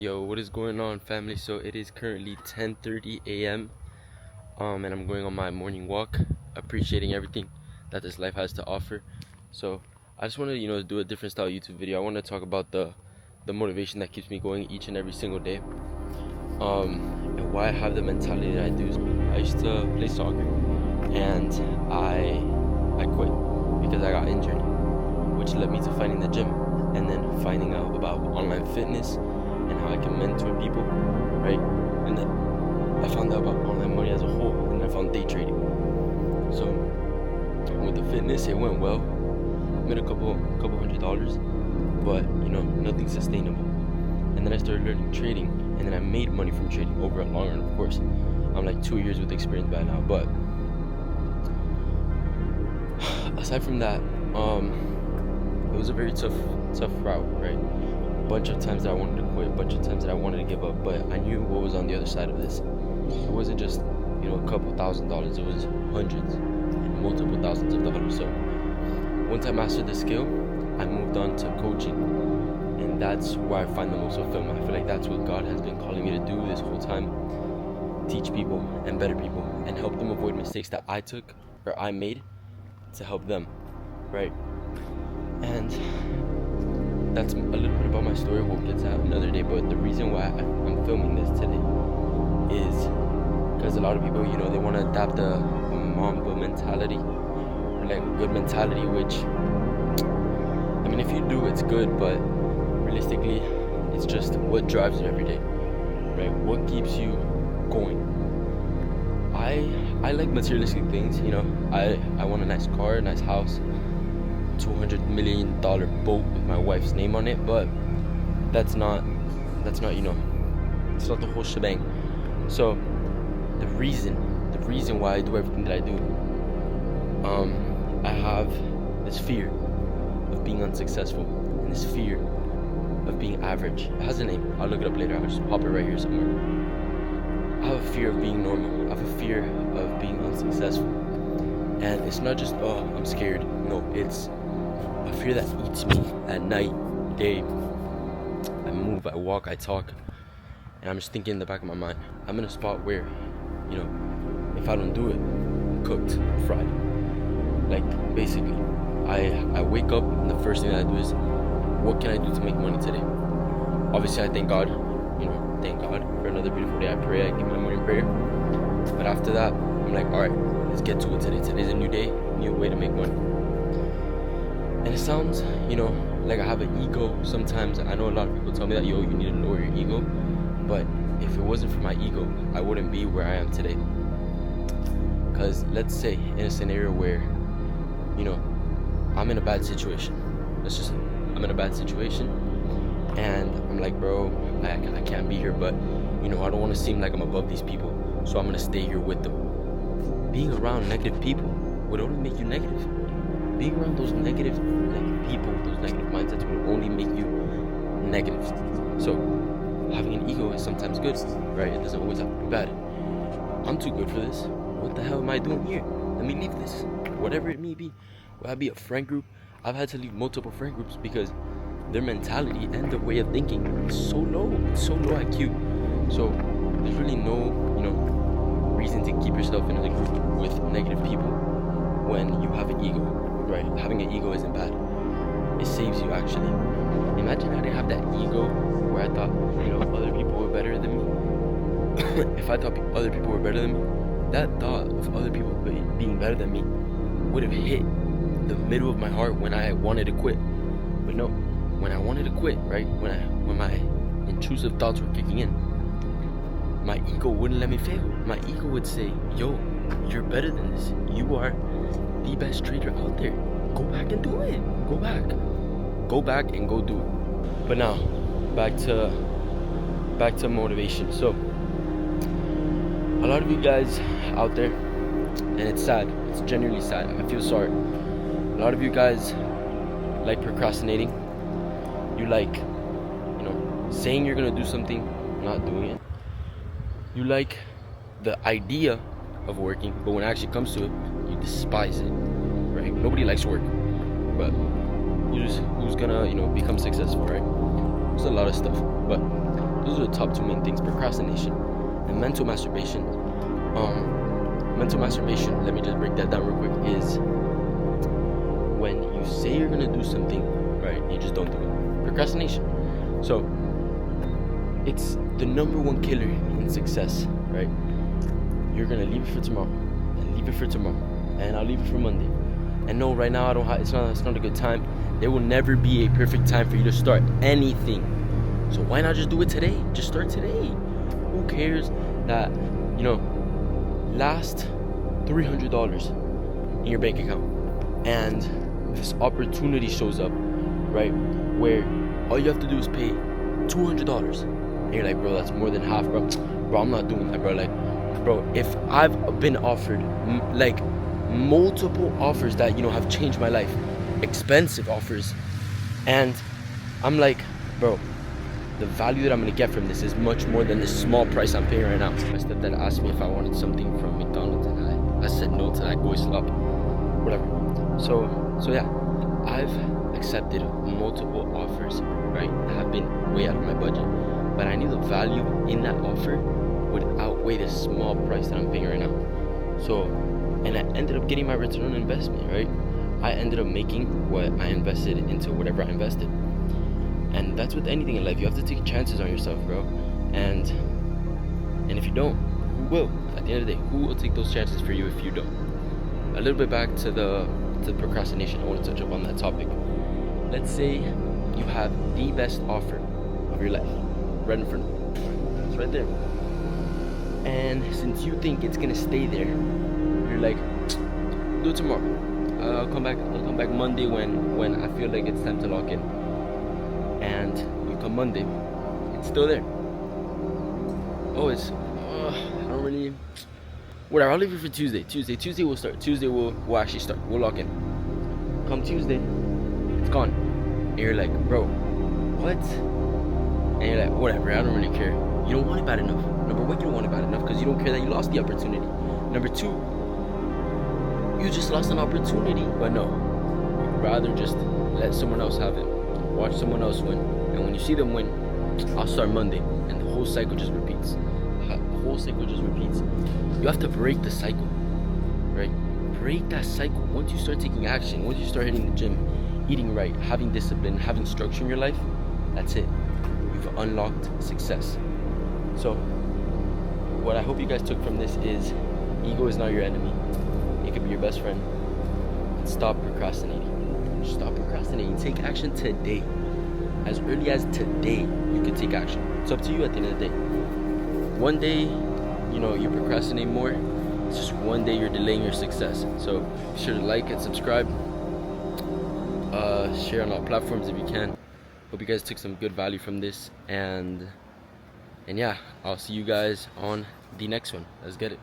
Yo, what is going on, family? So it is currently 10:30 a.m. And I'm going on my morning walk, appreciating everything that this life has to offer. So I just want to, do a different style YouTube video. I want to talk about the motivation that keeps me going each and every single day. And why I have the mentality that I do. I used to play soccer, and I quit because I got injured, which led me to finding the gym, and then finding out about online fitness and how I can mentor people, right? And then I found out about online money as a whole, and I found day trading. So with the fitness, it went well. I made a couple $100s, but nothing sustainable. And then I started learning trading, and then I made money from trading over a long run. Of course, I'm like 2 years with experience by now. But aside from that, it was a very tough route, right? Bunch of times that I wanted to quit, a bunch of times that I wanted to give up, but I knew what was on the other side of this. It wasn't just a couple $1,000s, it was hundreds and multiple thousands of dollars. So once I mastered the skill, I moved on to coaching, and that's where I find the most fulfillment. I feel like that's what God has been calling me to do this whole time: teach people and better people and help them avoid mistakes that I took or I made to help them, right? And that's a little bit about my story. We'll get to that another day. But the reason why I'm filming this today is because a lot of people, they want to adapt the Mamba mentality, or like a good mentality, which, I mean, if you do, it's good, but realistically, it's just what drives you every day, right? What keeps you going? I like materialistic things, I want a nice car, a nice house, $200 million boat with my wife's name on it, but that's not it's not the whole shebang. So the reason why I do everything that I do, I have this fear of being unsuccessful and this fear of being average. It has a name. I'll look it up later. I'll just pop it right here somewhere. I have a fear of being normal. I have a fear of being unsuccessful. And it's not just, I'm scared. No, it's a fear that eats me at night, day. I move, I walk, I talk, and I'm just thinking in the back of my mind, I'm in a spot where, if I don't do it, I'm cooked, fried. Like, basically, I wake up, and the first thing that I do is, what can I do to make money today? Obviously, I thank God, thank God for another beautiful day. I pray, I give my morning prayer. But after that, I'm like, all right, let's get to it today. Today's a new day, new way to make money. And it sounds, like I have an ego sometimes. I know a lot of people tell me that, you need to lower your ego. But if it wasn't for my ego, I wouldn't be where I am today. Because let's say in a scenario where, I'm in a bad situation. I'm in a bad situation. And I'm like, bro, I can't be here. But, I don't want to seem like I'm above these people. So I'm going to stay here with them. Being around negative people would only make you negative. Being around those negative people, those negative mindsets will only make you negative. So having an ego is sometimes good, right? It doesn't always have to be bad. I'm too good for this. What the hell am I doing here? Let me leave this. Whatever it may be. Will I be a friend group? I've had to leave multiple friend groups because their mentality and their way of thinking is so low. It's so low IQ. So there's really no, reason to keep yourself in a group with negative people when you have an ego. Right, having an ego isn't bad. It saves you, actually. Imagine I didn't have that ego where I thought, other people were better than me. If I thought other people were better than me, that thought of other people being better than me would have hit the middle of my heart when I wanted to quit. But no, when I wanted to quit, right, when my intrusive thoughts were kicking in, my ego wouldn't let me fail. My ego would say, yo, you're better than this. You are the best trader out there. Go back and do it. Go back and go do it. But now, back to motivation. So a lot of you guys out there, and it's sad, it's genuinely sad, I feel sorry. A lot of you guys like procrastinating. You like saying you're gonna do something, not doing it. You like the idea of working, but when it actually comes to it, you despise it, right? Nobody likes work, but who's gonna become successful, right? There's a lot of stuff, but Those are the top two main things: procrastination and mental masturbation. Mental masturbation, let me just break that down real quick, is when you say you're gonna do something, right, you just don't do it. Procrastination. So it's the number one killer in success, right? You're gonna leave it for tomorrow, and leave it for tomorrow, and I'll leave it for Monday. And no, right now I don't have. It's not a good time. There will never be a perfect time for you to start anything. So why not just do it today? Just start today. Who cares that last $300 in your bank account, and this opportunity shows up, right? Where all you have to do is pay $200, and you're like, bro, that's more than half, bro. Bro, I'm not doing that, bro. Like, bro, if I've been offered like multiple offers that have changed my life, expensive offers, and I'm like, bro, the value that I'm gonna get from this is much more than the small price I'm paying right now. My stepdad asked me if I wanted something from McDonald's, and I said no to that goy slop, whatever. So yeah, I've accepted multiple offers, right, that have been way out of my budget, but I knew the value in that offer would outweigh the small price that I'm paying right now. So, and I ended up getting my return on investment, right? I ended up making what I invested into whatever I invested. And that's with anything in life. You have to take chances on yourself, bro. And if you don't, who will? At the end of the day, who will take those chances for you if you don't? A little bit back to the procrastination. I want to touch up on that topic. Let's say you have the best offer of your life right in front of you. It's right there. And since you think it's gonna stay there, you're like, do it tomorrow. I'll come back Monday when I feel like it's time to lock in. And you come Monday, it's still there. Oh, I don't really. Whatever. I'll leave it for Tuesday. Tuesday we'll start. Tuesday we'll actually start. We'll lock in. Come Tuesday, it's gone. And you're like, bro, what? And you're like, whatever. I don't really care. You don't want it bad enough. Number one, you don't want it bad enough because you don't care that you lost the opportunity. Number two, you just lost an opportunity. But no, you'd rather just let someone else have it. Watch someone else win. And when you see them win, I'll start Monday. And the whole cycle just repeats. You have to break the cycle, right? Break that cycle. Once you start taking action, once you start hitting the gym, eating right, having discipline, having structure in your life, that's it. You've unlocked success. So what I hope you guys took from this is ego is not your enemy. It could be your best friend. And stop procrastinating. Stop procrastinating. Take action today. As early as today, you can take action. It's up to you at the end of the day. One day, you procrastinate more. It's just one day you're delaying your success. So be sure to like and subscribe. Share on all platforms if you can. Hope you guys took some good value from this. And yeah, I'll see you guys on the next one. Let's get it.